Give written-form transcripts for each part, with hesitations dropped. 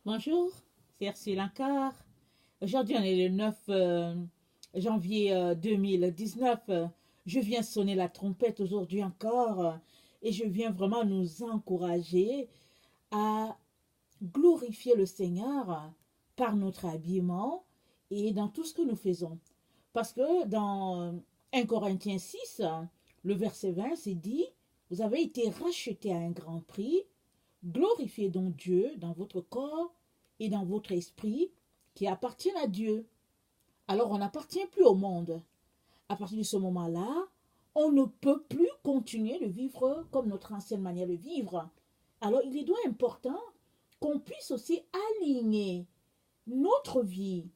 Bonjour, c'est Ursula Lancard. Aujourd'hui, on est le 9 janvier 2019. Je viens sonner la trompette aujourd'hui encore et je viens vraiment nous encourager à glorifier le Seigneur par notre habillement et dans tout ce que nous faisons. Parce que dans 1 Corinthiens 6, le verset 20, c'est dit, vous avez été rachetés à un grand prix, glorifiez donc Dieu dans votre corps et dans votre esprit qui appartiennent à Dieu. Alors on n'appartient plus au monde. À partir de ce moment-là, on ne peut plus continuer de vivre comme notre ancienne manière de vivre. Alors il est donc important qu'on puisse aussi aligner notre vie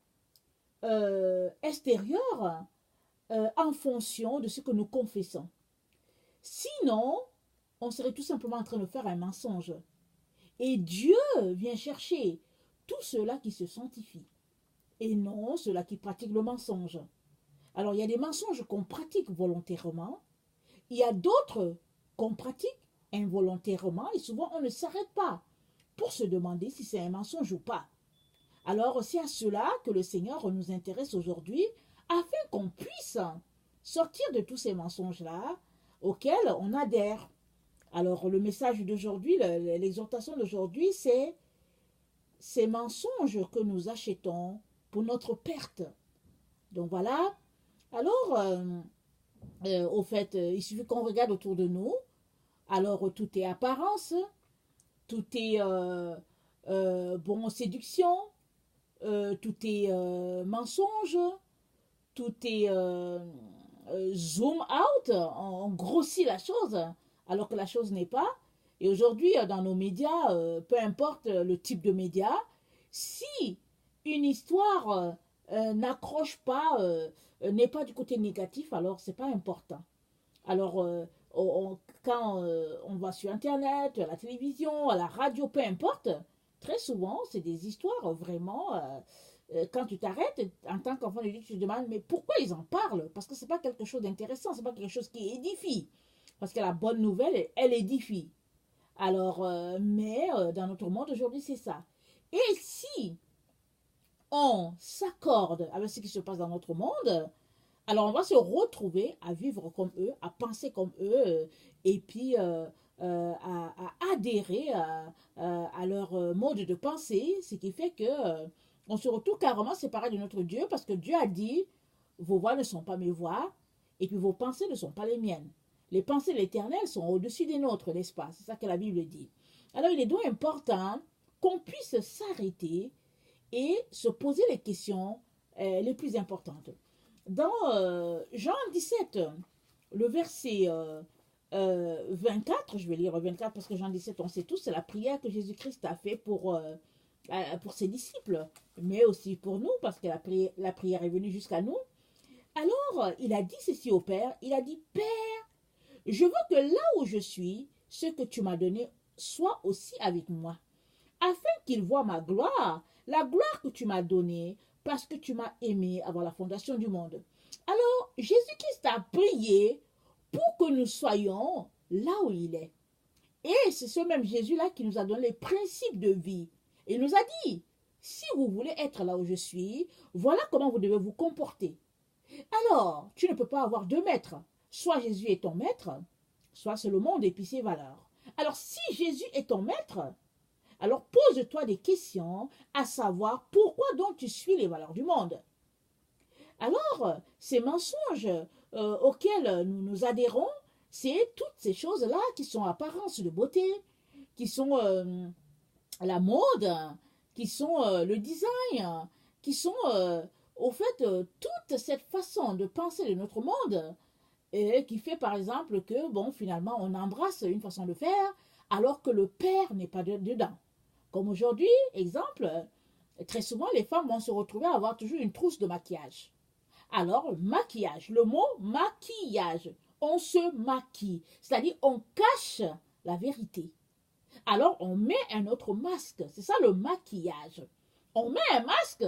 extérieure en fonction de ce que nous confessons. Sinon, on serait tout simplement en train de faire un mensonge. Et Dieu vient chercher tous ceux-là qui se sanctifient et non ceux-là qui pratiquent le mensonge. Alors, il y a des mensonges qu'on pratique volontairement, il y a d'autres qu'on pratique involontairement et souvent on ne s'arrête pas pour se demander si c'est un mensonge ou pas. Alors, c'est à cela que le Seigneur nous intéresse aujourd'hui afin qu'on puisse sortir de tous ces mensonges-là auxquels on adhère. Alors, le message d'aujourd'hui, l'exhortation d'aujourd'hui, c'est ces mensonges que nous achetons pour notre perte. Donc voilà. Alors, au fait, il suffit qu'on regarde autour de nous. Alors, tout est apparence, tout est séduction, tout est mensonge, tout est zoom out, on grossit la chose, alors que la chose n'est pas. Et aujourd'hui, dans nos médias, peu importe le type de médias, si une histoire n'accroche pas, n'est pas du côté négatif, alors c'est pas important. Alors, quand on va sur Internet, à la télévision, à la radio, peu importe, très souvent, c'est des histoires vraiment... quand tu t'arrêtes, en tant qu'enfant de Dieu, tu te demandes, mais pourquoi ils en parlent? Parce que c'est pas quelque chose d'intéressant, c'est pas quelque chose qui édifie. Parce que la bonne nouvelle, elle édifie. Alors, dans notre monde aujourd'hui, c'est ça. Et si on s'accorde avec ce qui se passe dans notre monde, alors on va se retrouver à vivre comme eux, à penser comme eux, et puis à adhérer à leur mode de pensée, ce qui fait que on se retrouve carrément séparé de notre Dieu, parce que Dieu a dit, vos voix ne sont pas mes voix, et puis vos pensées ne sont pas les miennes. Les pensées de l'Éternel sont au-dessus des nôtres, n'est-ce pas? C'est ça que la Bible dit. Alors il est donc important qu'on puisse s'arrêter et se poser les questions les plus importantes. Dans Jean 17, le verset 24, je vais lire 24 parce que Jean 17, on sait tous, c'est la prière que Jésus-Christ a fait pour ses disciples, mais aussi pour nous, parce que la prière est venue jusqu'à nous. Alors, il a dit ceci au Père, il a dit, Père, je veux que là où je suis, ce que tu m'as donné soit aussi avec moi, afin qu'ils voient ma gloire, la gloire que tu m'as donnée, parce que tu m'as aimé avant la fondation du monde. Alors, Jésus-Christ a prié pour que nous soyons là où il est. Et c'est ce même Jésus-là qui nous a donné les principes de vie. Il nous a dit, si vous voulez être là où je suis, voilà comment vous devez vous comporter. Alors, tu ne peux pas avoir deux maîtres. Soit Jésus est ton maître, soit c'est le monde et puis ses valeurs. Alors, si Jésus est ton maître, alors pose-toi des questions à savoir pourquoi donc tu suis les valeurs du monde. Alors, ces mensonges auxquels nous nous adhérons, c'est toutes ces choses-là qui sont apparences de beauté, qui sont la mode, qui sont le design, qui sont au fait toute cette façon de penser de notre monde et qui fait par exemple que, bon, finalement, on embrasse une façon de faire alors que le père n'est pas dedans. Comme aujourd'hui, exemple, très souvent, les femmes vont se retrouver à avoir toujours une trousse de maquillage. Alors, maquillage, le mot maquillage, on se maquille, c'est-à-dire on cache la vérité. Alors, on met un autre masque, c'est ça le maquillage. On met un masque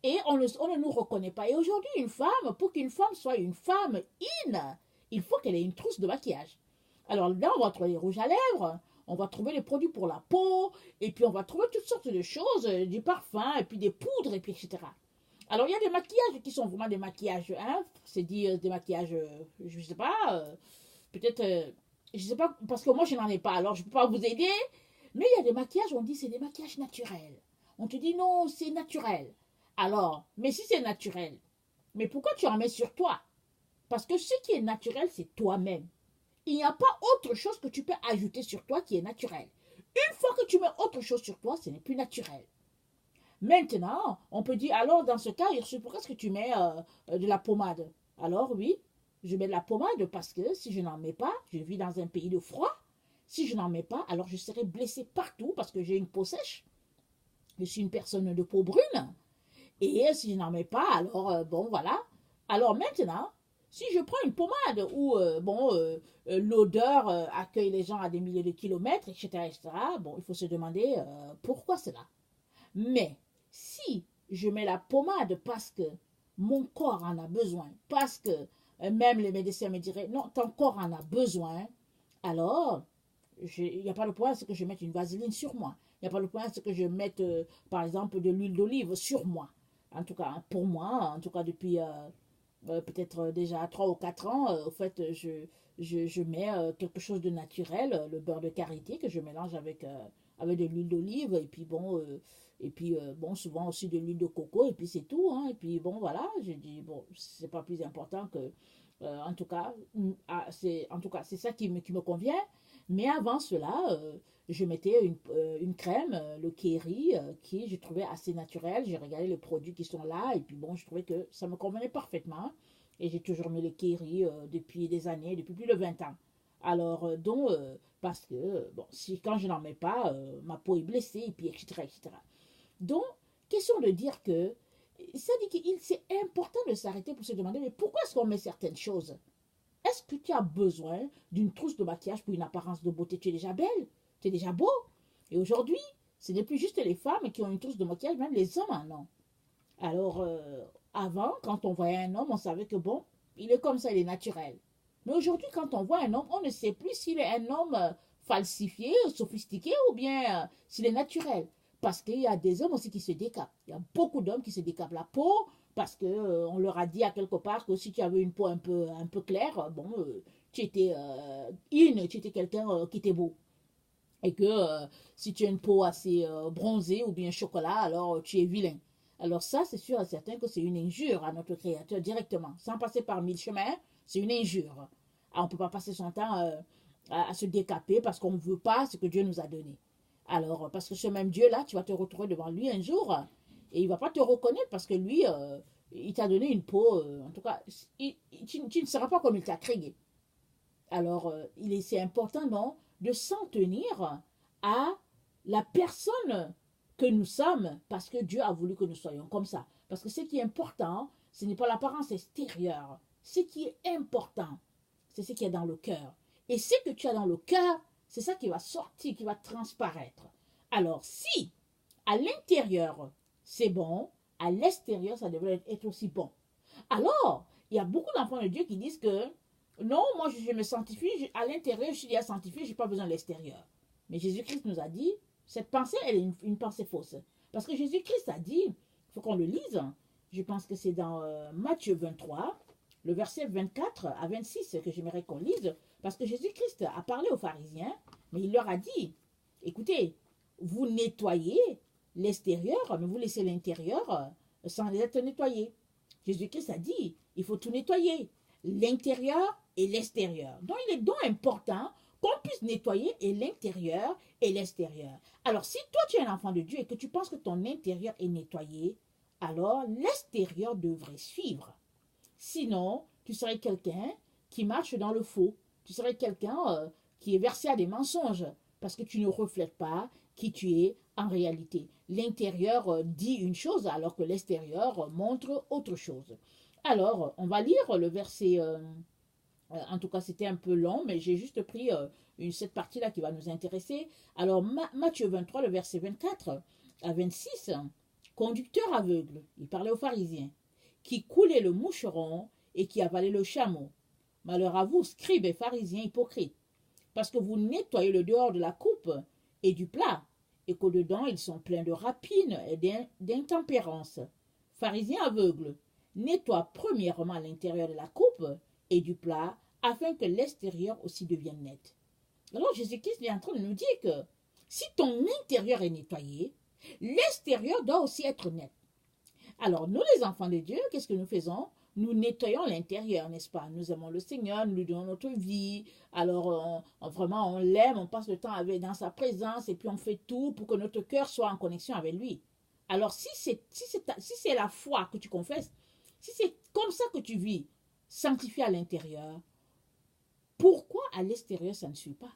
et on ne nous reconnaît pas. Et aujourd'hui, une femme, pour qu'une femme soit une femme in, il faut qu'elle ait une trousse de maquillage. Alors, là, on va trouver les rouges à lèvres, on va trouver les produits pour la peau, et puis on va trouver toutes sortes de choses, du parfum, et puis des poudres, et puis etc. Alors, il y a des maquillages qui sont vraiment des maquillages, hein, c'est dit des maquillages, je ne sais pas, peut-être, je ne sais pas, parce que moi, je n'en ai pas, alors je ne peux pas vous aider, mais il y a des maquillages, on dit c'est des maquillages naturels. On te dit non, c'est naturel. Alors, mais si c'est naturel, mais pourquoi tu en mets sur toi? Parce que ce qui est naturel, c'est toi-même. Il n'y a pas autre chose que tu peux ajouter sur toi qui est naturel. Une fois que tu mets autre chose sur toi, ce n'est plus naturel. Maintenant, on peut dire, alors dans ce cas, pourquoi est-ce que tu mets de la pommade? Alors oui, je mets de la pommade parce que si je n'en mets pas, je vis dans un pays de froid. Si je n'en mets pas, alors je serai blessée partout parce que j'ai une peau sèche. Je suis une personne de peau brune. Et si je n'en mets pas, alors bon, voilà. Alors maintenant, si je prends une pommade où l'odeur accueille les gens à des milliers de kilomètres, etc., etc., bon, il faut se demander pourquoi cela. Mais si je mets la pommade parce que mon corps en a besoin, parce que même les médecins me diraient non, ton corps en a besoin, alors il n'y a pas le point à ce que je mette une vaseline sur moi. Il n'y a pas le point à ce que je mette, par exemple, de l'huile d'olive sur moi. En tout cas, pour moi, en tout cas depuis peut-être déjà 3 ou 4 ans, au fait, je mets quelque chose de naturel, le beurre de karité que je mélange avec de l'huile d'olive, et puis bon, bon, souvent aussi de l'huile de coco, et puis c'est tout, hein, et puis bon, voilà, je dis, bon, c'est pas plus important que, en tout cas, c'est ça qui me convient, mais avant cela, je mettais une crème, le Kéri, qui je trouvais assez naturel. J'ai regardé les produits qui sont là et puis bon, je trouvais que ça me convenait parfaitement. Et j'ai toujours mis le Kéri depuis des années, depuis plus de 20 ans. Alors, parce que, bon, quand je n'en mets pas, ma peau est blessée et puis etc. etc. Donc, question de dire que, ça dit qu'il c'est important de s'arrêter pour se demander, mais pourquoi est-ce qu'on met certaines choses? Est-ce que tu as besoin d'une trousse de maquillage pour une apparence de beauté? Tu es déjà belle, tu es déjà beau. Et aujourd'hui, ce n'est plus juste les femmes qui ont une trousse de maquillage, même les hommes en ont. Alors, avant, quand on voyait un homme, on savait que bon, il est comme ça, il est naturel. Mais aujourd'hui, quand on voit un homme, on ne sait plus s'il est un homme falsifié, sophistiqué ou bien s'il est naturel. Parce qu'il y a des hommes aussi qui se décapent. Il y a beaucoup d'hommes qui se décapent la peau parce que on leur a dit à quelque part que si tu avais une peau un peu claire, bon, tu étais tu étais quelqu'un qui était beau. Et que si tu as une peau assez bronzée ou bien chocolat, alors tu es vilain. Alors ça, c'est sûr et certain que c'est une injure à notre Créateur directement. Sans passer par 1000 chemins, c'est une injure. On ne peut pas passer son temps à se décaper parce qu'on ne veut pas ce que Dieu nous a donné. Alors, parce que ce même Dieu-là, tu vas te retrouver devant lui un jour et il ne va pas te reconnaître parce que lui, il t'a donné une peau, en tout cas, tu ne seras pas comme il t'a créé. Alors, c'est important, non, de s'en tenir à la personne que nous sommes parce que Dieu a voulu que nous soyons comme ça. Parce que ce qui est important, ce n'est pas l'apparence extérieure. Ce qui est important, c'est ce qui est dans le cœur. Et ce que tu as dans le cœur, c'est ça qui va sortir, qui va transparaître. Alors, si à l'intérieur, c'est bon, à l'extérieur, ça devrait être aussi bon. Alors, il y a beaucoup d'enfants de Dieu qui disent que non, moi je me sanctifie, à l'intérieur je suis déjà sanctifié, je n'ai pas besoin de l'extérieur. Mais Jésus-Christ nous a dit, cette pensée, elle est une pensée fausse. Parce que Jésus-Christ a dit, il faut qu'on le lise, je pense que c'est dans Matthieu 23, le verset 24 à 26 que j'aimerais qu'on lise, parce que Jésus-Christ a parlé aux pharisiens, mais il leur a dit, écoutez, vous nettoyez l'extérieur, mais vous laissez l'intérieur sans être nettoyé. Jésus-Christ a dit, il faut tout nettoyer, l'intérieur et l'extérieur. Donc, il est donc important qu'on puisse nettoyer et l'intérieur et l'extérieur. Alors, si toi, tu es un enfant de Dieu et que tu penses que ton intérieur est nettoyé, alors l'extérieur devrait suivre. Sinon, tu serais quelqu'un qui marche dans le faux. Tu serais quelqu'un qui est versé à des mensonges parce que tu ne reflètes pas qui tu es en réalité. L'intérieur dit une chose alors que l'extérieur montre autre chose. Alors, on va lire le verset, en tout cas c'était un peu long, mais j'ai juste pris cette partie-là qui va nous intéresser. Alors, Matthieu 23, le verset 24 à 26, conducteur aveugle, il parlait aux pharisiens, qui coulait le moucheron et qui avalait le chameau. Malheur à vous, scribes et pharisiens hypocrites, parce que vous nettoyez le dehors de la coupe et du plat, et qu'au-dedans ils sont pleins de rapines et d'intempérance. Pharisiens aveugles, nettoie premièrement l'intérieur de la coupe et du plat, afin que l'extérieur aussi devienne net. Alors Jésus-Christ est en train de nous dire que si ton intérieur est nettoyé, l'extérieur doit aussi être net. Alors nous les enfants de Dieu, qu'est-ce que nous faisons? Nous nettoyons l'intérieur, n'est-ce pas? Nous aimons le Seigneur, nous lui donnons notre vie. Alors vraiment on l'aime, on passe le temps dans sa présence et puis on fait tout pour que notre cœur soit en connexion avec lui. Alors si c'est la foi que tu confesses, si c'est comme ça que tu vis, sanctifié à l'intérieur, pourquoi à l'extérieur ça ne suit pas?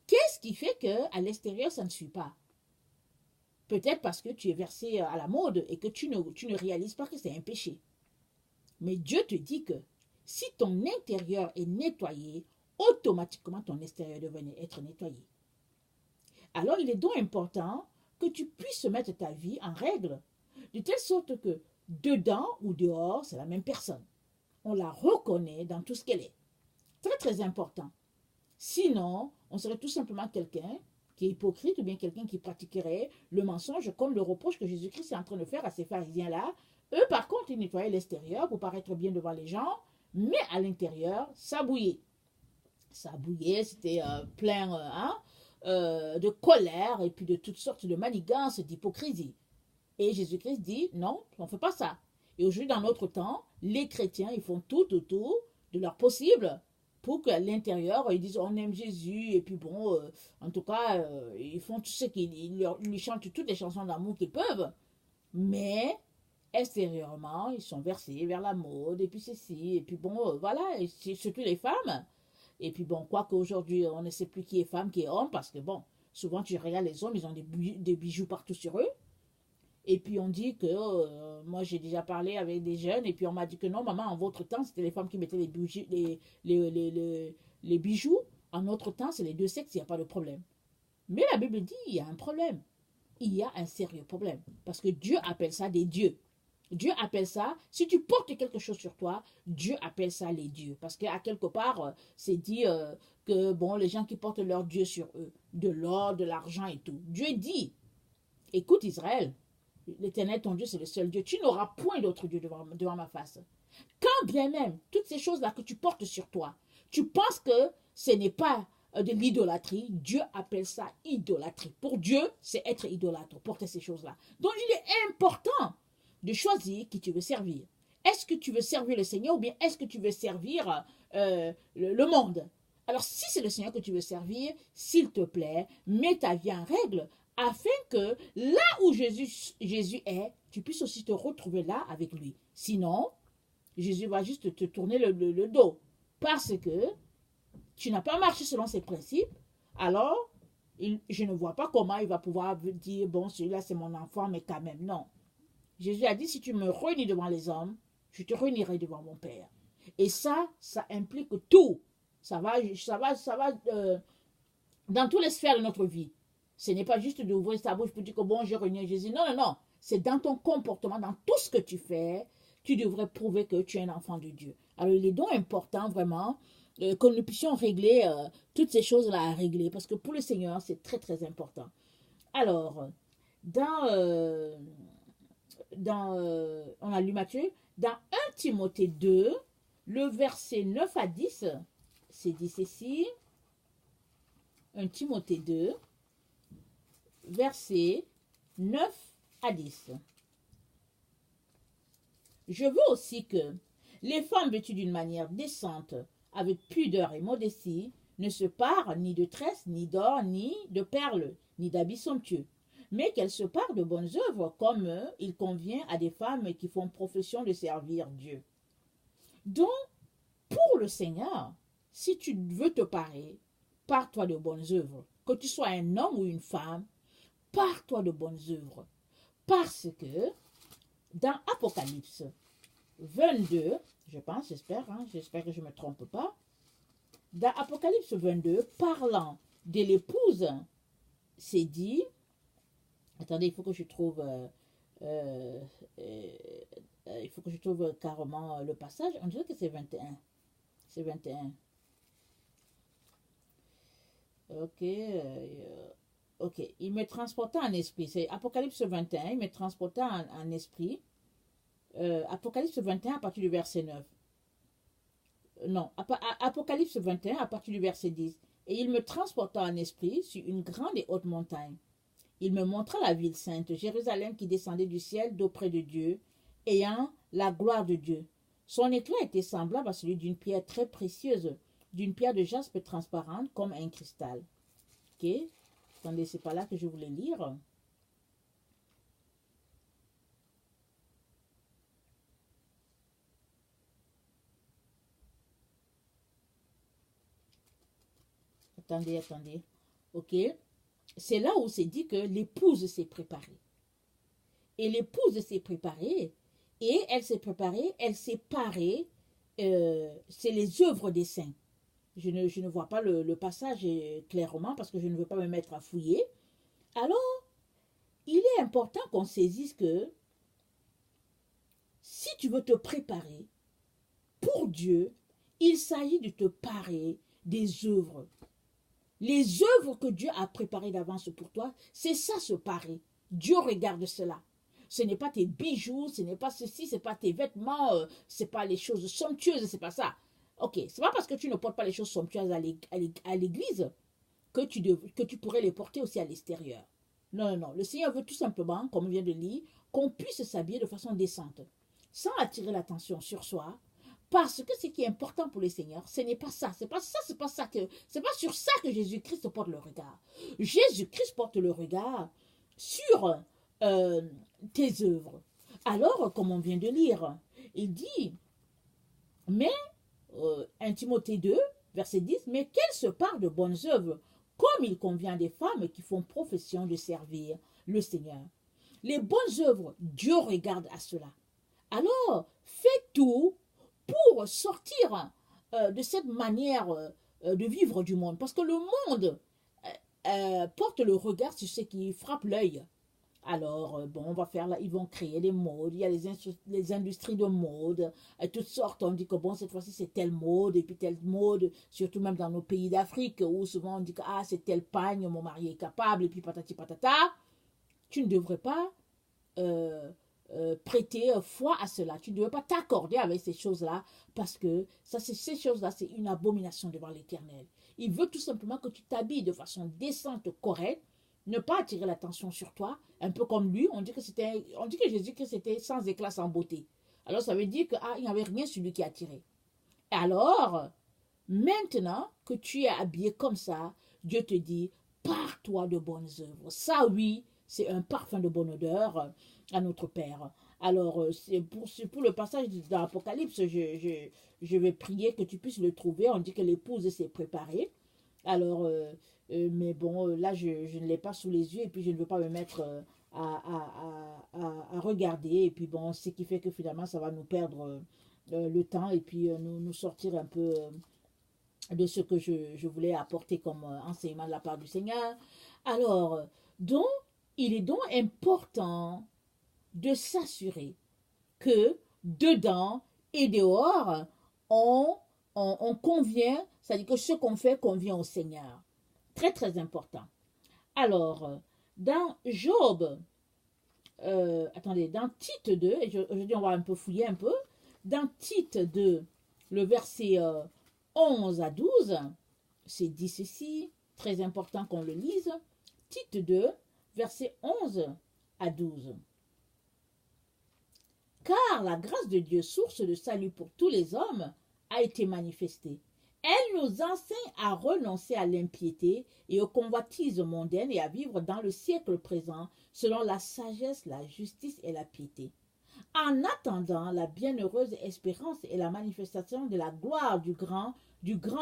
Qu'est-ce qui fait qu'à l'extérieur ça ne suit pas? Peut-être parce que tu es versé à la mode et que tu ne réalises pas que c'est un péché. Mais Dieu te dit que si ton intérieur est nettoyé, automatiquement ton extérieur devrait être nettoyé. Alors il est donc important que tu puisses mettre ta vie en règle, de telle sorte que dedans ou dehors, c'est la même personne. On la reconnaît dans tout ce qu'elle est. Très très important. Sinon, on serait tout simplement quelqu'un qui est hypocrite ou bien quelqu'un qui pratiquerait le mensonge comme le reproche que Jésus-Christ est en train de faire à ces pharisiens-là. Eux, par contre, ils nettoyaient l'extérieur pour paraître bien devant les gens, mais à l'intérieur, ça bouillait. Ça bouillait, c'était plein de colère et puis de toutes sortes de manigances, d'hypocrisie. Et Jésus-Christ dit, non, on ne fait pas ça. Et aujourd'hui, dans notre temps, les chrétiens, ils font tout autour de leur possible pour qu'à l'intérieur, ils disent on aime Jésus, et puis bon, en tout cas, ils font tout ce qu'ils lui chantent toutes les chansons d'amour qu'ils peuvent, mais extérieurement, ils sont versés vers la mode, et puis ceci, et puis bon, voilà, et surtout les femmes, et puis bon, quoique aujourd'hui, on ne sait plus qui est femme, qui est homme, parce que bon, souvent tu regardes les hommes, ils ont des bijoux partout sur eux, et puis on dit que, moi j'ai déjà parlé avec des jeunes, et puis on m'a dit que non, maman, en votre temps, c'était les femmes qui mettaient les bijoux. En notre temps, c'est les deux sexes, il n'y a pas de problème. Mais la Bible dit, il y a un problème. Il y a un sérieux problème. Parce que Dieu appelle ça des dieux. Dieu appelle ça, si tu portes quelque chose sur toi, Dieu appelle ça les dieux. Parce qu'à quelque part, c'est dit que, bon, les gens qui portent leur Dieu sur eux, de l'or, de l'argent et tout. Dieu dit, écoute Israël, l'Éternel, ton Dieu, c'est le seul Dieu. Tu n'auras point d'autre Dieu devant ma face. Quand bien même, toutes ces choses-là que tu portes sur toi, tu penses que ce n'est pas de l'idolâtrie, Dieu appelle ça idolâtrie. Pour Dieu, c'est être idolâtre, porter ces choses-là. Donc, il est important de choisir qui tu veux servir. Est-ce que tu veux servir le Seigneur ou bien est-ce que tu veux servir le monde? Alors, si c'est le Seigneur que tu veux servir, s'il te plaît, mets ta vie en règle, afin que là où Jésus est, tu puisses aussi te retrouver là avec lui. Sinon, Jésus va juste te tourner le dos. Parce que tu n'as pas marché selon ses principes, alors je ne vois pas comment il va pouvoir dire, bon, celui-là c'est mon enfant, mais quand même, non. Jésus a dit, si tu me réunis devant les hommes, je te réunirai devant mon Père. Et ça implique tout. Ça va dans toutes les sphères de notre vie. Ce n'est pas juste d'ouvrir sa bouche pour dire que bon, j'ai réuni Jésus. Non, non, non. C'est dans ton comportement, dans tout ce que tu fais, tu devrais prouver que tu es un enfant de Dieu. Alors, il est donc important vraiment que nous puissions régler toutes ces choses-là à régler. Parce que pour le Seigneur, c'est très, très important. Alors, on a lu Matthieu, dans 1 Timothée 2, le verset 9 à 10, c'est dit ceci. 1 Timothée 2, versets 9 à 10. Je veux aussi que les femmes vêtues d'une manière décente, avec pudeur et modestie, ne se parent ni de tresses, ni d'or, ni de perles, ni d'habits somptueux, mais qu'elles se parent de bonnes œuvres, comme il convient à des femmes qui font profession de servir Dieu. Donc, pour le Seigneur, si tu veux te parer, pars-toi de bonnes œuvres. Que tu sois un homme ou une femme, pars-toi de bonnes œuvres. Parce que dans Apocalypse 22, je pense, j'espère que je ne me trompe pas, dans Apocalypse 22, parlant de l'épouse, c'est dit, attendez, il faut que je trouve carrément le passage, on dirait que c'est 21. C'est 21. Ok. Ok. Il me transporta en esprit. C'est Apocalypse 21. Il me transporta en esprit. Apocalypse 21 à partir du verset 9. Non, Apocalypse 21 à partir du verset 10. Et il me transporta en esprit sur une grande et haute montagne. Il me montra la ville sainte, Jérusalem qui descendait du ciel d'auprès de Dieu, ayant la gloire de Dieu. Son éclat était semblable à celui d'une pierre très précieuse, d'une pierre de jaspe transparente comme un cristal. Ok, attendez, c'est pas là que je voulais lire. Attendez. Ok, c'est là où c'est dit que l'épouse s'est préparée. Et l'épouse s'est préparée, et elle s'est préparée, elle s'est parée, c'est les œuvres des saints. Je ne vois pas le passage clairement parce que je ne veux pas me mettre à fouiller. Alors, il est important qu'on saisisse que si tu veux te préparer pour Dieu, il s'agit de te parer des œuvres. Les œuvres que Dieu a préparées d'avance pour toi, c'est ça se parer. Dieu regarde cela. Ce n'est pas tes bijoux, ce n'est pas ceci, ce n'est pas tes vêtements, ce n'est pas les choses somptueuses, ce n'est pas ça. Ok, c'est pas parce que tu ne portes pas les choses somptueuses à l'église que tu pourrais les porter aussi à l'extérieur. Non, non, non. Le Seigneur veut tout simplement, comme on vient de lire, qu'on puisse s'habiller de façon décente, sans attirer l'attention sur soi, parce que ce qui est important pour le Seigneur, ce n'est pas ça. C'est pas sur ça que Jésus-Christ porte le regard. Jésus-Christ porte le regard sur tes œuvres. Alors, comme on vient de lire, il dit, mais 1 Timothée 2, verset 10, mais qu'elle se parle de bonnes œuvres, comme il convient des femmes qui font profession de servir le Seigneur. Les bonnes œuvres, Dieu regarde à cela. Alors, fais tout pour sortir de cette manière de vivre du monde. Parce que le monde porte le regard sur ce qui frappe l'œil. Alors, bon, on va faire là, ils vont créer des modes, il y a les industries de mode, toutes sortes, on dit que bon, cette fois-ci c'est telle mode, et puis telle mode, surtout même dans nos pays d'Afrique, où souvent on dit que ah, c'est tel pagne, mon mari est capable, et puis patati patata, tu ne devrais pas prêter foi à cela, tu ne devrais pas t'accorder avec ces choses-là, parce que ces choses-là, c'est une abomination devant l'Éternel. Il veut tout simplement que tu t'habilles de façon décente, correcte, ne pas attirer l'attention sur toi, un peu comme lui, on dit que Jésus-Christ était sans éclat, sans beauté. Alors ça veut dire qu'il n'y avait rien sur lui qui attirait. Alors, maintenant que tu es habillé comme ça, Dieu te dit, pars-toi de bonnes œuvres. Ça, oui, c'est un parfum de bonne odeur à notre Père. Alors, c'est pour le passage dans l'Apocalypse, je vais prier que tu puisses le trouver. On dit que l'épouse s'est préparée. Alors, mais bon, là, je ne l'ai pas sous les yeux et puis je ne veux pas me mettre à regarder. Et puis bon, ce qui fait que finalement, ça va nous perdre le temps et puis nous sortir un peu de ce que je voulais apporter comme enseignement de la part du Seigneur. Alors, donc, il est donc important de s'assurer que dedans et dehors, on convient, c'est-à-dire que ce qu'on fait convient au Seigneur. Très, très important. Alors, dans Job, attendez, dans Tite 2, et aujourd'hui on va un peu fouiller un peu, dans Tite 2, le verset 11 à 12, c'est dit ceci, très important qu'on le lise, Tite 2, verset 11 à 12. Car la grâce de Dieu, source de salut pour tous les hommes, a été manifestée. Elle nous enseigne à renoncer à l'impiété et aux convoitises mondaines et à vivre dans le siècle présent selon la sagesse, la justice et la piété. En attendant la bienheureuse espérance et la manifestation de la gloire du grand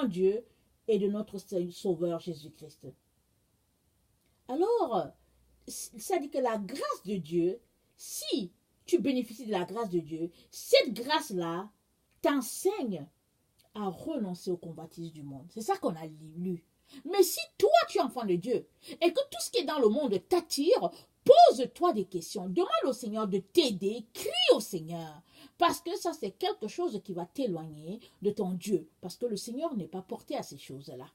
Dieu et de notre Sauveur Jésus-Christ. Alors, ça dit que la grâce de Dieu, si tu bénéficies de la grâce de Dieu, cette grâce-là t'enseigne à renoncer aux convoitises du monde. C'est ça qu'on a lu. Mais si toi, tu es enfant de Dieu et que tout ce qui est dans le monde t'attire, pose-toi des questions. Demande au Seigneur de t'aider. Crie au Seigneur. Parce que ça, c'est quelque chose qui va t'éloigner de ton Dieu. Parce que le Seigneur n'est pas porté à ces choses-là.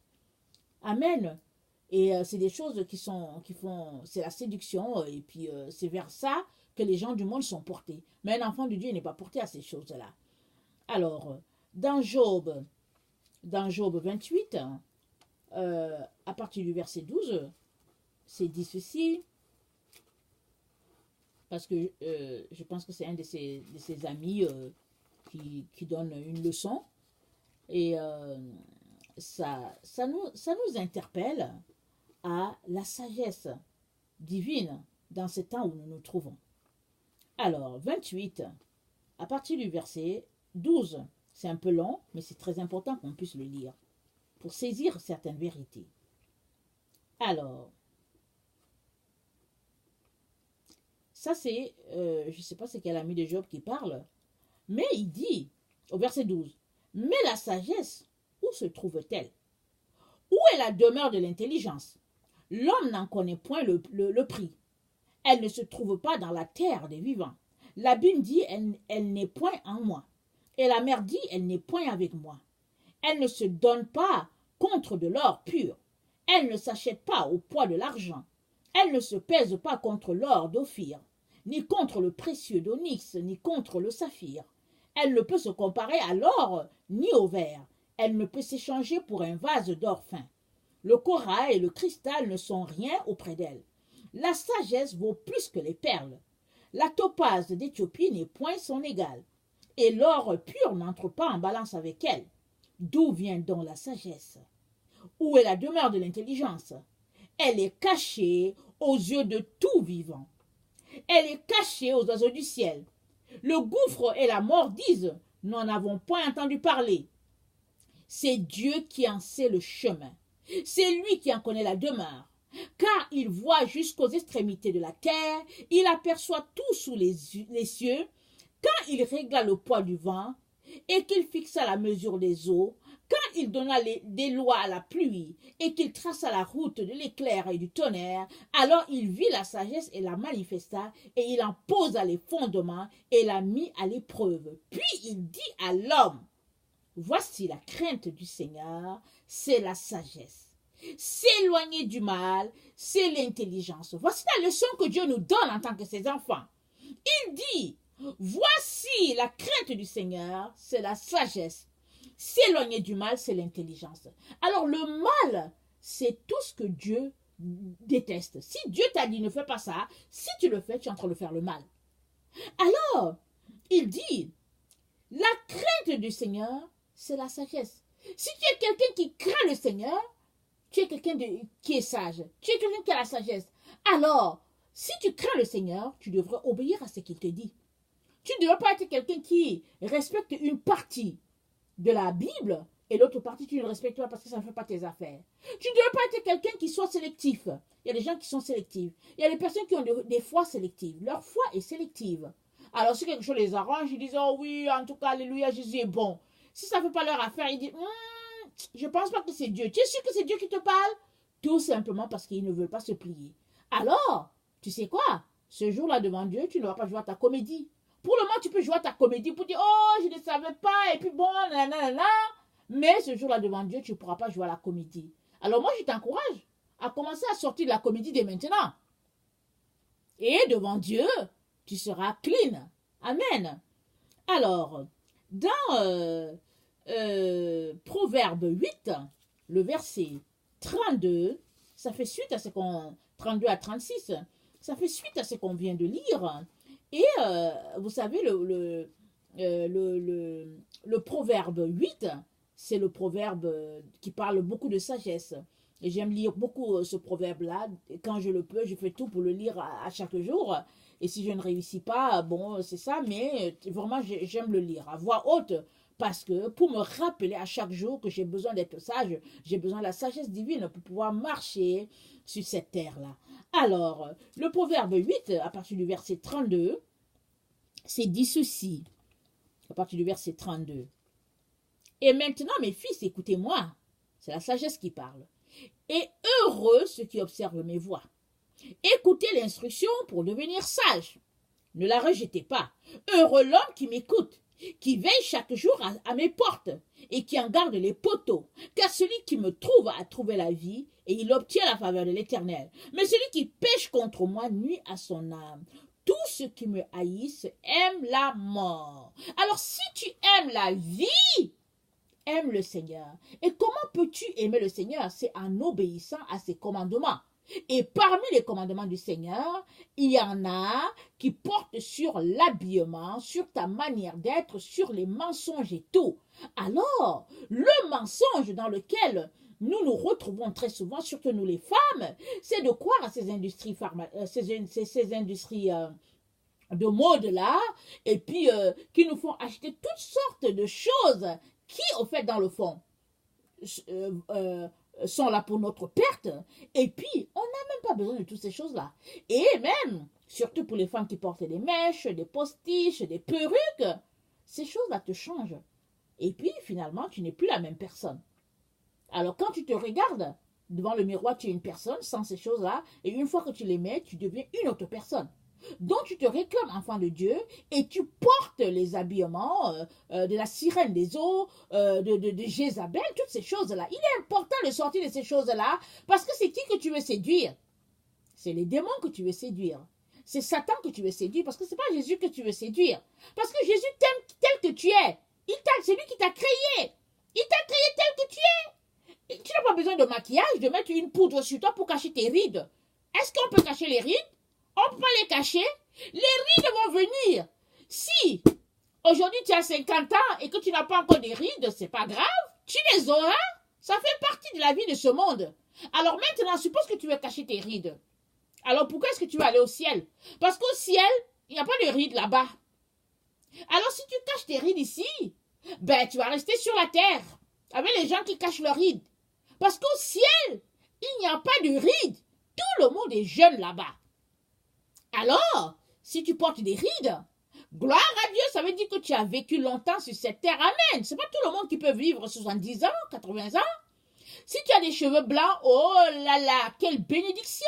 Amen. Et c'est des choses qui font, c'est la séduction, et puis c'est vers ça que les gens du monde sont portés. Mais un enfant de Dieu n'est pas porté à ces choses-là. Alors, dans Job 28, à partir du verset 12, c'est dit ceci, parce que je pense que c'est un de ses amis qui donne une leçon, et ça nous interpelle à la sagesse divine dans ce temps où nous nous trouvons. Alors, 28, à partir du verset 12, c'est un peu long, mais c'est très important qu'on puisse le lire pour saisir certaines vérités. Alors, ça c'est, je ne sais pas c'est quel ami de Job qui parle, mais il dit, au verset 12, « Mais la sagesse, où se trouve-t-elle? Où est la demeure de l'intelligence? L'homme n'en connaît point le prix. Elle ne se trouve pas dans la terre des vivants. L'abîme dit, elle n'est point en moi. Et la mer dit, elle n'est point avec moi. Elle ne se donne pas contre de l'or pur. Elle ne s'achète pas au poids de l'argent. Elle ne se pèse pas contre l'or d'Ophir, ni contre le précieux d'onyx, ni contre le saphir. Elle ne peut se comparer à l'or, ni au verre. Elle ne peut s'échanger pour un vase d'or fin. Le corail et le cristal ne sont rien auprès d'elle. La sagesse vaut plus que les perles. La topaze d'Éthiopie n'est point son égale. Et l'or pur n'entre pas en balance avec elle. D'où vient donc la sagesse? Où est la demeure de l'intelligence? Elle est cachée aux yeux de tout vivant. Elle est cachée aux oiseaux du ciel. Le gouffre et la mort disent, nous n'en avons point entendu parler. C'est Dieu qui en sait le chemin. C'est lui qui en connaît la demeure. Car il voit jusqu'aux extrémités de la terre, il aperçoit tout sous les cieux. Quand il régla le poids du vent, et qu'il fixa la mesure des eaux, quand il donna des lois à la pluie, et qu'il traça la route de l'éclair et du tonnerre, alors il vit la sagesse et la manifesta, et il en posa les fondements, et la mit à l'épreuve. Puis il dit à l'homme, voici la crainte du Seigneur, c'est la sagesse. S'éloigner du mal, c'est l'intelligence. Voici la leçon que Dieu nous donne en tant que ses enfants. Il dit, voici la crainte du Seigneur, c'est la sagesse. S'éloigner du mal, c'est l'intelligence. Alors le mal, c'est tout ce que Dieu déteste. Si Dieu t'a dit ne fais pas ça, si tu le fais, tu es en train de faire le mal. Alors, il dit, la crainte du Seigneur, c'est la sagesse. Si tu es quelqu'un qui craint le Seigneur, tu es quelqu'un qui est sage. Tu es quelqu'un qui a la sagesse. Alors, si tu crains le Seigneur, tu devrais obéir à ce qu'il te dit. Tu ne devrais pas être quelqu'un qui respecte une partie de la Bible et l'autre partie, tu ne respectes pas parce que ça ne fait pas tes affaires. Tu ne devrais pas être quelqu'un qui soit sélectif. Il y a des gens qui sont sélectifs. Il y a des personnes qui ont des foi sélectives. Leur foi est sélective. Alors, si quelque chose les arrange, ils disent, oh oui, en tout cas, alléluia, Jésus est bon. Si ça ne fait pas leur affaire, ils disent, je ne pense pas que c'est Dieu. Tu es sûr que c'est Dieu qui te parle? Tout simplement parce qu'ils ne veulent pas se plier. Alors, tu sais quoi? Ce jour-là, devant Dieu, tu ne vas pas jouer à ta comédie. Pour le moment, tu peux jouer à ta comédie pour dire, oh, je ne savais pas, et puis bon, nanana. Mais ce jour-là, devant Dieu, tu ne pourras pas jouer à la comédie. Alors moi, je t'encourage à commencer à sortir de la comédie dès maintenant. Et devant Dieu, tu seras clean. Amen. Alors, dans Proverbe 8, le verset 32, ça fait suite à ce qu'on... 32 à 36, ça fait suite à ce qu'on vient de lire. Et vous savez, le proverbe 8, c'est le proverbe qui parle beaucoup de sagesse. Et j'aime lire beaucoup ce proverbe-là. Quand je le peux, je fais tout pour le lire à chaque jour. Et si je ne réussis pas, bon, c'est ça. Mais vraiment, j'aime le lire à voix haute. Parce que pour me rappeler à chaque jour que j'ai besoin d'être sage, j'ai besoin de la sagesse divine pour pouvoir marcher sur cette terre-là. Alors, le proverbe 8, à partir du verset 32, c'est dit ceci, à partir du verset 32. Et maintenant, mes fils, écoutez-moi, c'est la sagesse qui parle. Et heureux ceux qui observent mes voies. Écoutez l'instruction pour devenir sage. Ne la rejetez pas. Heureux l'homme qui m'écoute. qui veille chaque jour à mes portes et qui en garde les poteaux. Car celui qui me trouve a trouvé la vie et il obtient la faveur de l'Éternel. Mais celui qui pêche contre moi nuit à son âme. Tous ceux qui me haïssent aiment la mort. Alors si tu aimes la vie, aime le Seigneur. Et comment peux-tu aimer le Seigneur? C'est en obéissant à ses commandements. Et parmi les commandements du Seigneur, il y en a qui portent sur l'habillement, sur ta manière d'être, sur les mensonges et tout. Alors, le mensonge dans lequel nous nous retrouvons très souvent, surtout nous les femmes, c'est de croire à ces industries, ces industries de mode-là, et puis qui nous font acheter toutes sortes de choses qui, au fait, dans le fond, sont là pour notre perte. Et puis, on n'a même pas besoin de toutes ces choses-là. Et même, surtout pour les femmes qui portent des mèches, des postiches, des perruques, ces choses-là te changent. Et puis, finalement, tu n'es plus la même personne. Alors, quand tu te regardes devant le miroir, tu es une personne sans ces choses-là. Et une fois que tu les mets, tu deviens une autre personne. Donc, tu te réclames enfant de Dieu et tu portes les habillements de la sirène des eaux, de Jézabel, toutes ces choses-là. Il est important de sortir de ces choses-là parce que c'est qui que tu veux séduire? C'est les démons que tu veux séduire. C'est Satan que tu veux séduire parce que ce n'est pas Jésus que tu veux séduire. Parce que Jésus t'aime tel que tu es. C'est lui qui t'a créé. Il t'a créé tel que tu es. Tu n'as pas besoin de maquillage, de mettre une poudre sur toi pour cacher tes rides. Est-ce qu'on peut cacher les rides? On peut les cacher. Les rides vont venir. Si aujourd'hui tu as 50 ans et que tu n'as pas encore des rides, c'est pas grave. Tu les auras. Ça fait partie de la vie de ce monde. Alors maintenant, suppose que tu veux cacher tes rides. Alors pourquoi est-ce que tu veux aller au ciel? Parce qu'au ciel, il n'y a pas de rides là-bas. Alors si tu caches tes rides ici, ben tu vas rester sur la terre avec les gens qui cachent leurs rides. Parce qu'au ciel, il n'y a pas de rides. Tout le monde est jeune là-bas. Alors, si tu portes des rides, gloire à Dieu, ça veut dire que tu as vécu longtemps sur cette terre. Amen. C'est pas tout le monde qui peut vivre 70 ans, 80 ans. Si tu as des cheveux blancs, oh là là, quelle bénédiction!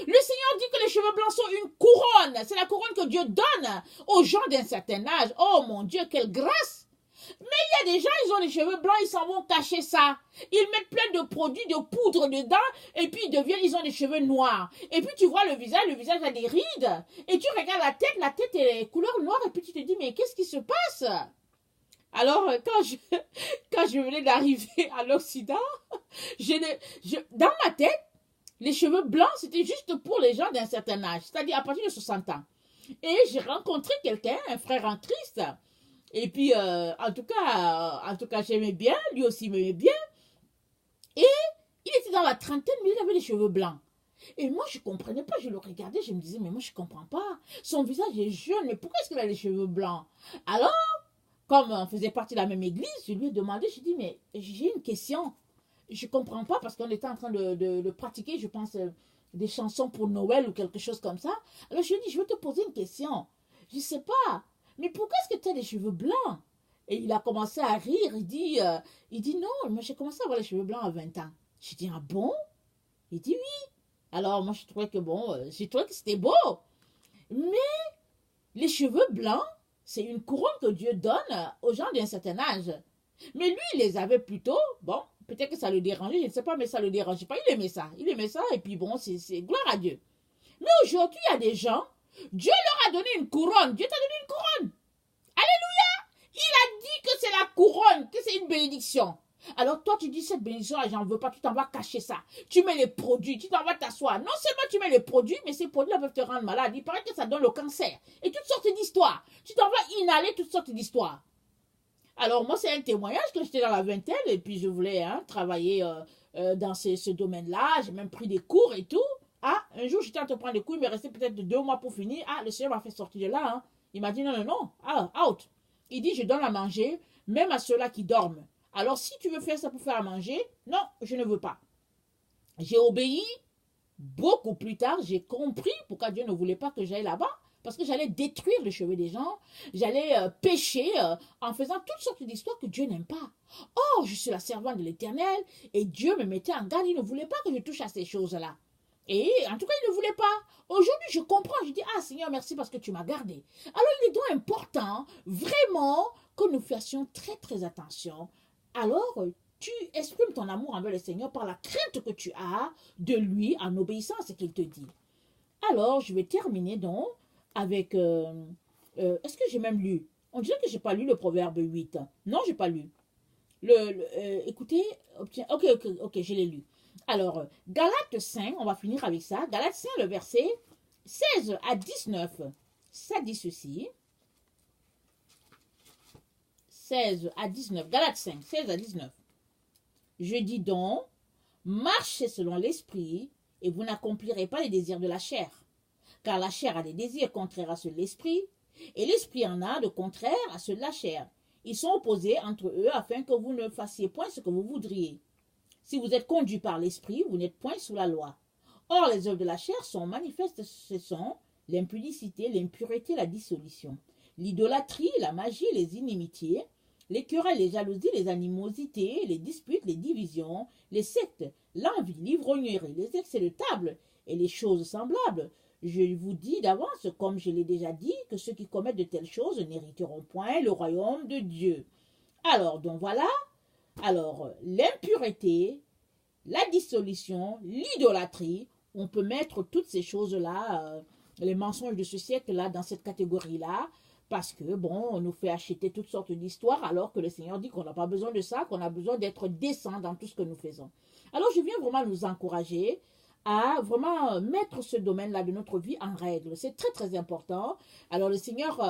Le Seigneur dit que les cheveux blancs sont une couronne. C'est la couronne que Dieu donne aux gens d'un certain âge. Oh mon Dieu, quelle grâce! Mais il y a des gens, ils ont les cheveux blancs, ils s'en vont cacher ça. Ils mettent plein de produits, de poudre dedans, et puis ils ont des cheveux noirs. Et puis tu vois le visage a des rides. Et tu regardes la tête est couleur noire, et puis tu te dis, mais qu'est-ce qui se passe? Alors, quand je venais d'arriver à l'Occident, dans ma tête, les cheveux blancs, c'était juste pour les gens d'un certain âge, c'est-à-dire à partir de 60 ans. Et j'ai rencontré quelqu'un, un frère en Christ, et puis, en tout cas, j'aimais bien, lui aussi m'aimait bien, et il était dans la trentaine, mais il avait les cheveux blancs. Et moi, je ne comprenais pas, je le regardais, je me disais, mais moi, je ne comprends pas. Son visage est jeune, mais pourquoi est-ce qu'il a les cheveux blancs? Alors, comme on faisait partie de la même église, je lui ai demandé, je lui ai dit, mais j'ai une question. Je ne comprends pas parce qu'on était en train de pratiquer, je pense, des chansons pour Noël ou quelque chose comme ça. Alors je lui ai dit, je vais te poser une question. Je ne sais pas, mais pourquoi est-ce que tu as des cheveux blancs? Et il a commencé à rire, il dit non, moi j'ai commencé à avoir les cheveux blancs à 20 ans. J'ai dit, ah bon? Il dit oui. Alors moi je trouvais que c'était beau. Mais les cheveux blancs, c'est une couronne que Dieu donne aux gens d'un certain âge. Mais lui, il les avait plutôt, bon, peut-être que ça le dérangeait, je ne sais pas, mais ça ne le dérangeait pas. Il aimait ça, et puis bon, c'est gloire à Dieu. Mais aujourd'hui, il y a des gens, Dieu leur a donné une couronne. Dieu t'a donné une couronne. Alléluia. Il a dit que c'est la couronne, que c'est une bénédiction. Alors toi, tu dis cette bénédiction-là, j'en veux pas, tu t'en vas cacher ça. Tu mets les produits, tu t'en vas t'asseoir. Non seulement tu mets les produits, mais ces produits-là peuvent te rendre malade. Il paraît que ça donne le cancer. Et toutes sortes d'histoires. Tu t'en vas inhaler toutes sortes d'histoires. Alors moi, c'est un témoignage que j'étais dans la vingtaine et puis je voulais travailler dans ce domaine-là. J'ai même pris des cours et tout. Ah, un jour, j'étais en train de prendre des cours, il me restait peut-être 2 mois pour finir. Ah, le Seigneur m'a fait sortir de là. Il m'a dit non, out. Il dit, je donne à manger, même à ceux-là qui dorment. Alors, si tu veux faire ça pour faire à manger, non, je ne veux pas. J'ai obéi. Beaucoup plus tard, j'ai compris pourquoi Dieu ne voulait pas que j'aille là-bas. Parce que j'allais détruire les cheveux des gens. J'allais pécher en faisant toutes sortes d'histoires que Dieu n'aime pas. Or, je suis la servante de l'Éternel et Dieu me mettait en garde. Il ne voulait pas que je touche à ces choses-là. Et en tout cas, il ne voulait pas. Aujourd'hui, je comprends. Je dis, ah Seigneur, merci parce que tu m'as gardé. Alors, il est donc important, vraiment, que nous fassions très, très attention. Alors, tu exprimes ton amour envers le Seigneur par la crainte que tu as de lui en obéissant à ce qu'il te dit. Alors, je vais terminer donc avec... est-ce que j'ai même lu? On dirait que je n'ai pas lu le Proverbe 8. Non, je n'ai pas lu. Écoutez, ok, je l'ai lu. Alors, Galates 5, on va finir avec ça. Galates 5, le verset 16 à 19. Ça dit ceci. 16 à 19. Galates 5, 16 à 19. Je dis donc, marchez selon l'esprit et vous n'accomplirez pas les désirs de la chair. Car la chair a des désirs contraires à ceux de l'esprit et l'esprit en a de contraires à ceux de la chair. Ils sont opposés entre eux afin que vous ne fassiez point ce que vous voudriez. Si vous êtes conduit par l'esprit, vous n'êtes point sous la loi. Or, les œuvres de la chair sont manifestes, ce sont l'impudicité, l'impureté, la dissolution, l'idolâtrie, la magie, les inimitiés, les querelles, les jalousies, les animosités, les disputes, les divisions, les sectes, l'envie, l'ivrognerie, les excès de table et les choses semblables. Je vous dis d'avance, comme je l'ai déjà dit, que ceux qui commettent de telles choses n'hériteront point le royaume de Dieu. Alors, donc voilà. Alors, l'impureté, la dissolution, l'idolâtrie, on peut mettre toutes ces choses-là, les mensonges de ce siècle-là, dans cette catégorie-là, parce que, bon, on nous fait acheter toutes sortes d'histoires, alors que le Seigneur dit qu'on n'a pas besoin de ça, qu'on a besoin d'être décent dans tout ce que nous faisons. Alors, je viens vraiment nous encourager à vraiment mettre ce domaine-là de notre vie en règle. C'est très, très important. Alors, le Seigneur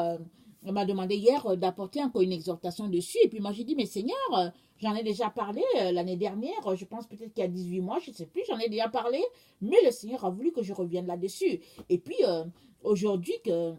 m'a demandé hier d'apporter encore une exhortation dessus. Et puis, moi, j'ai dit, mais Seigneur, j'en ai déjà parlé l'année dernière. Je pense peut-être qu'il y a 18 mois, je ne sais plus, j'en ai déjà parlé. Mais le Seigneur a voulu que je revienne là-dessus. Et puis, aujourd'hui, que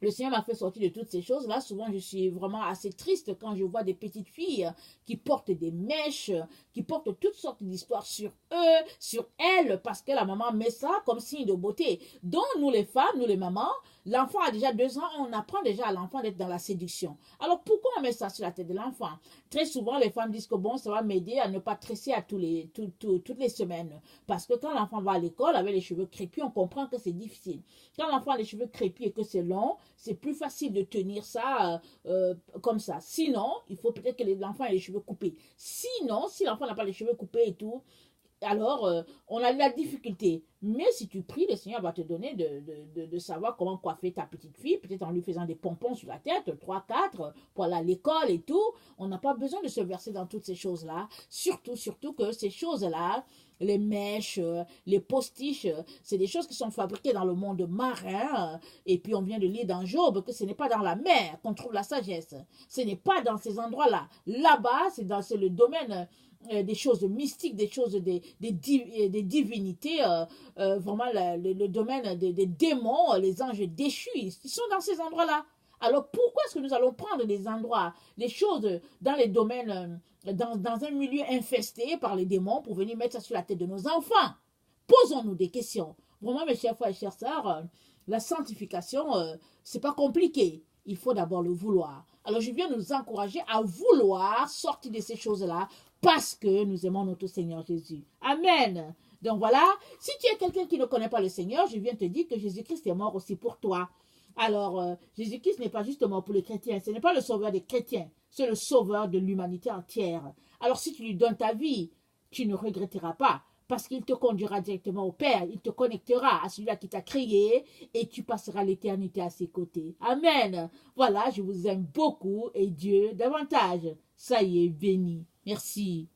le Seigneur m'a fait sortir de toutes ces choses-là. Souvent, je suis vraiment assez triste quand je vois des petites filles qui portent des mèches, qui portent toutes sortes d'histoires sur eux, sur elles, parce que la maman met ça comme signe de beauté. Donc, nous les femmes, nous les mamans, l'enfant a déjà 2 ans, on apprend déjà à l'enfant d'être dans la séduction. Alors, pourquoi on met ça sur la tête de l'enfant? Très souvent, les femmes disent que bon, ça va m'aider à ne pas tresser à toutes les semaines. Parce que quand l'enfant va à l'école avec les cheveux crépus, on comprend que c'est difficile. Quand l'enfant a les cheveux crépus et que c'est long, c'est plus facile de tenir ça comme ça. Sinon, il faut peut-être que l'enfant ait les cheveux coupés. Sinon, si l'enfant n'a pas les cheveux coupés et tout, alors on a de la difficulté. Mais si tu pries, le Seigneur va te donner de savoir comment coiffer ta petite fille, peut-être en lui faisant des pompons sur la tête, 3, 4, pour aller à l'école et tout. On n'a pas besoin de se verser dans toutes ces choses-là. Surtout que ces choses-là, les mèches, les postiches, c'est des choses qui sont fabriquées dans le monde marin. Et puis on vient de lire dans Job que ce n'est pas dans la mer qu'on trouve la sagesse. Ce n'est pas dans ces endroits-là. Là-bas, c'est le domaine des choses mystiques, des choses des divinités, vraiment le domaine des démons, les anges déchus, ils sont dans ces endroits-là. Alors pourquoi est-ce que nous allons prendre des endroits, des choses dans les domaines, dans un milieu infesté par les démons pour venir mettre ça sur la tête de nos enfants? Posons-nous des questions. Vraiment, mes chers frères et chères sœurs, la sanctification, c'est pas compliqué. Il faut d'abord le vouloir. Alors je viens nous encourager à vouloir sortir de ces choses-là parce que nous aimons notre Seigneur Jésus. Amen. Donc voilà, si tu es quelqu'un qui ne connaît pas le Seigneur, je viens te dire que Jésus-Christ est mort aussi pour toi. Alors, Jésus-Christ n'est pas juste mort pour les chrétiens, ce n'est pas le sauveur des chrétiens, c'est le sauveur de l'humanité entière. Alors si tu lui donnes ta vie, tu ne regretteras pas, parce qu'il te conduira directement au Père, il te connectera à celui-là qui t'a créé, et tu passeras l'éternité à ses côtés. Amen. Voilà, je vous aime beaucoup, et Dieu davantage. Ça y est, béni. Merci.